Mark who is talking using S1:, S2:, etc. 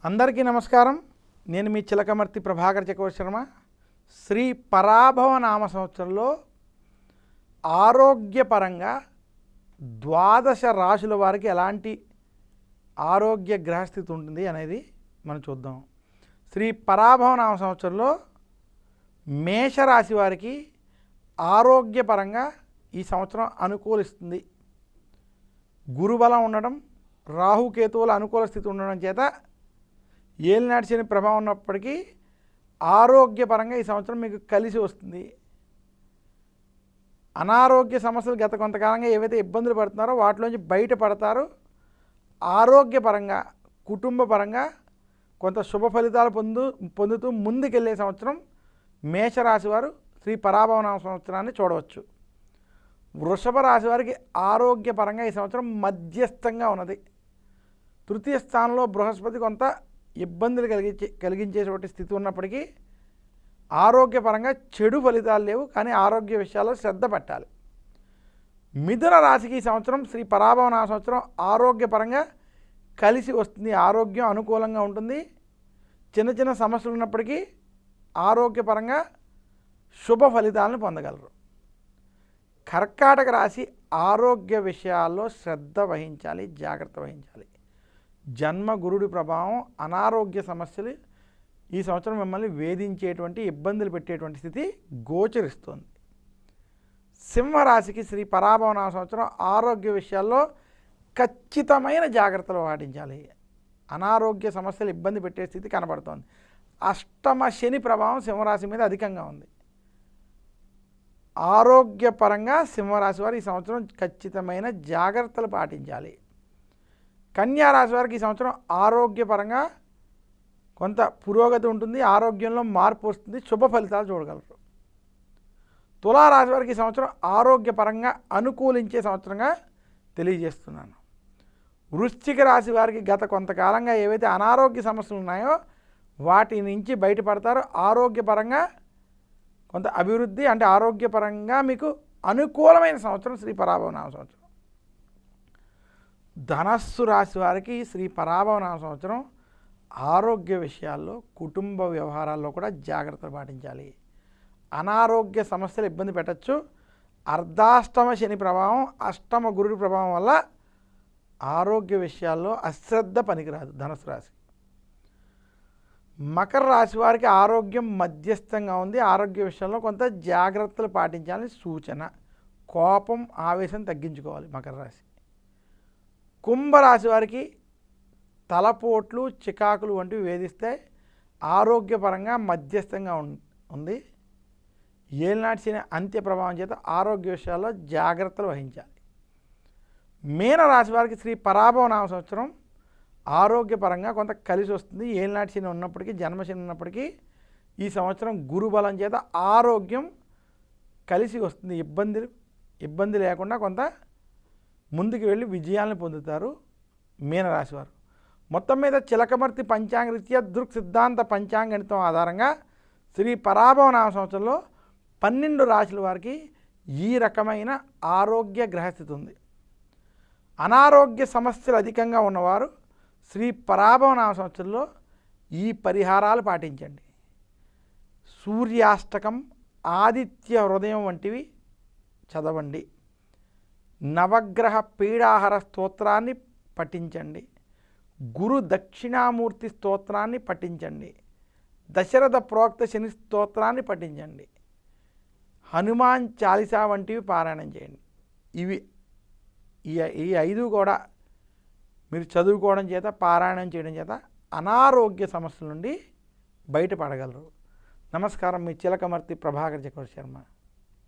S1: అందరికీ నమస్కారం. నేను మీ చిలకమర్తి ప్రభాకర్ చక్రవర్తి శర్మ. శ్రీ పరాభవ నామ సంవత్సరంలో ఆరోగ్యపరంగా ద్వాదశ రాశుల వారికి ఎలాంటి ఆరోగ్య గ్రహస్థితి ఉంటుంది అనేది మనం చూద్దాం. శ్రీ పరాభవ నామ సంవత్సరంలో మేషరాశి వారికి ఆరోగ్యపరంగా ఈ సంవత్సరం అనుకూలిస్తుంది. గురుబలం ఉండడం, రాహుకేతువుల అనుకూల స్థితి ఉండడం చేత ఏలినాటి శని ప్రభావం ఉన్నప్పటికీ ఆరోగ్యపరంగా ఈ సంవత్సరం మీకు కలిసి వస్తుంది. అనారోగ్య సమస్యలు గత కొంతకాలంగా ఏవైతే ఇబ్బందులు పడుతున్నారో వాటిలోంచి బయటపడతారు. ఆరోగ్యపరంగా, కుటుంబపరంగా కొంత శుభ ఫలితాలు పొందుతూ ముందుకెళ్ళే సంవత్సరం మేషరాశి వారు శ్రీ పరాభవనామ సంవత్సరాన్ని చూడవచ్చు. వృషభ రాశి వారికి ఆరోగ్యపరంగా ఈ సంవత్సరం మధ్యస్థంగా ఉన్నది. తృతీయ స్థానంలో బృహస్పతి కొంత ఇబ్బందులు కలిగించేటువంటి స్థితి ఉన్నప్పటికీ ఆరోగ్యపరంగా చెడు ఫలితాలు లేవు, కానీ ఆరోగ్య విషయాల్లో శ్రద్ధ పెట్టాలి. మిథున రాశికి ఈ సంవత్సరం శ్రీ పరాభవనామ సంవత్సరం ఆరోగ్యపరంగా కలిసి వస్తుంది. ఆరోగ్యం అనుకూలంగా ఉంటుంది. చిన్న చిన్న సమస్యలు ఉన్నప్పటికీ ఆరోగ్యపరంగా శుభ ఫలితాలను పొందగలరు. కర్కాటక రాశి ఆరోగ్య విషయాల్లో శ్రద్ధ వహించాలి, జాగ్రత్త వహించాలి. జన్మ గురుడి ప్రభావం, అనారోగ్య సమస్యలు ఈ సంవత్సరం మిమ్మల్ని వేధించేటువంటి, ఇబ్బందులు పెట్టేటువంటి స్థితి గోచరిస్తుంది. సింహరాశికి శ్రీ పరాభవనామ సంవత్సరం ఆరోగ్య విషయాల్లో ఖచ్చితమైన జాగ్రత్తలు పాటించాలి. అనారోగ్య సమస్యలు ఇబ్బంది పెట్టే స్థితి కనబడుతోంది. అష్టమ శని ప్రభావం సింహరాశి మీద అధికంగా ఉంది. ఆరోగ్యపరంగా సింహరాశి వారు ఈ సంవత్సరం ఖచ్చితమైన జాగ్రత్తలు పాటించాలి. కన్యారాశి వారికి ఈ సంవత్సరం ఆరోగ్యపరంగా కొంత పురోగతి ఉంటుంది. ఆరోగ్యంలో మార్పు వస్తుంది. శుభ ఫలితాలు చూడగలరు. తులారాశి వారికి ఈ సంవత్సరం ఆరోగ్యపరంగా అనుకూలించే సంవత్సరంగా తెలియజేస్తున్నాను. వృశ్చిక రాశి వారికి గత కొంతకాలంగా ఏవైతే అనారోగ్య సమస్యలు ఉన్నాయో వాటి నుంచి బయటపడతారు. ఆరోగ్యపరంగా కొంత అభివృద్ధి, అంటే ఆరోగ్యపరంగా మీకు అనుకూలమైన సంవత్సరం శ్రీ పరాభవనామ సంవత్సరం. ధనస్సు రాశి వారికి శ్రీ పరాభవనామ సంవత్సరం ఆరోగ్య విషయాల్లో, కుటుంబ వ్యవహారాల్లో కూడా జాగ్రత్తలు పాటించాలి. అనారోగ్య సమస్యలు ఇబ్బంది పెట్టచ్చు. అర్ధాష్టమ శని ప్రభావం, అష్టమ గురుడి ప్రభావం వల్ల ఆరోగ్య విషయాల్లో అశ్రద్ధ పనికిరాదు ధనుసు రాశి. మకర రాశి వారికి ఆరోగ్యం మధ్యస్థంగా ఉంది. ఆరోగ్య విషయంలో కొంత జాగ్రత్తలు పాటించాలని సూచన. కోపం, ఆవేశం తగ్గించుకోవాలి మకర రాశి. కుంభరాశి వారికి తలపోట్లు, చికాకులు వంటివి వేధిస్తే ఆరోగ్యపరంగా మధ్యస్థంగా ఉంది. ఏలినాటి శని అంత్య ప్రభావం చేత ఆరోగ్య విషయాల్లో జాగ్రత్తలు వహించాలి. మీనరాశి వారికి శ్రీ పరాభవనామ సంవత్సరం ఆరోగ్యపరంగా కొంత కలిసి వస్తుంది. ఏలినాటి శని ఉన్నప్పటికీ, జన్మశని ఉన్నప్పటికీ ఈ సంవత్సరం గురుబలం చేత ఆరోగ్యం కలిసి వస్తుంది. ఇబ్బంది లేకుండా కొంత ముందుకు వెళ్ళి విజయాలను పొందుతారు మీనరాశి వారు. మొత్తం మీద చిలకమర్తి పంచాంగరీత్యా దృక్ సిద్ధాంత పంచాంగణితం ఆధారంగా శ్రీ పరాభవనామ సంవత్సరంలో 12 రాశుల వారికి ఈ రకమైన ఆరోగ్య గ్రహస్థితి ఉంది. అనారోగ్య సమస్యలు అధికంగా ఉన్నవారు శ్రీ పరాభవనామ సంవత్సరంలో ఈ పరిహారాలు పాటించండి. సూర్యాష్టకం, ఆదిత్య హృదయం వంటివి చదవండి. నవగ్రహ పీడాహర స్తోత్రాన్ని పఠించండి. గురు దక్షిణామూర్తి స్తోత్రాన్ని పఠించండి. దశరథ ప్రోక్త శని స్తోత్రాన్ని పఠించండి. హనుమాన్ చాలీసా వంటివి పారాయణం చేయండి. ఈ 5 కూడా మీరు చదువుకోవడం చేత, పారాయణం చేయడం చేత అనారోగ్య సమస్యల నుండి బయటపడగలరు. నమస్కారం. మీ చిలకమర్తి ప్రభాకర్ చక్రవర్తి శర్మ.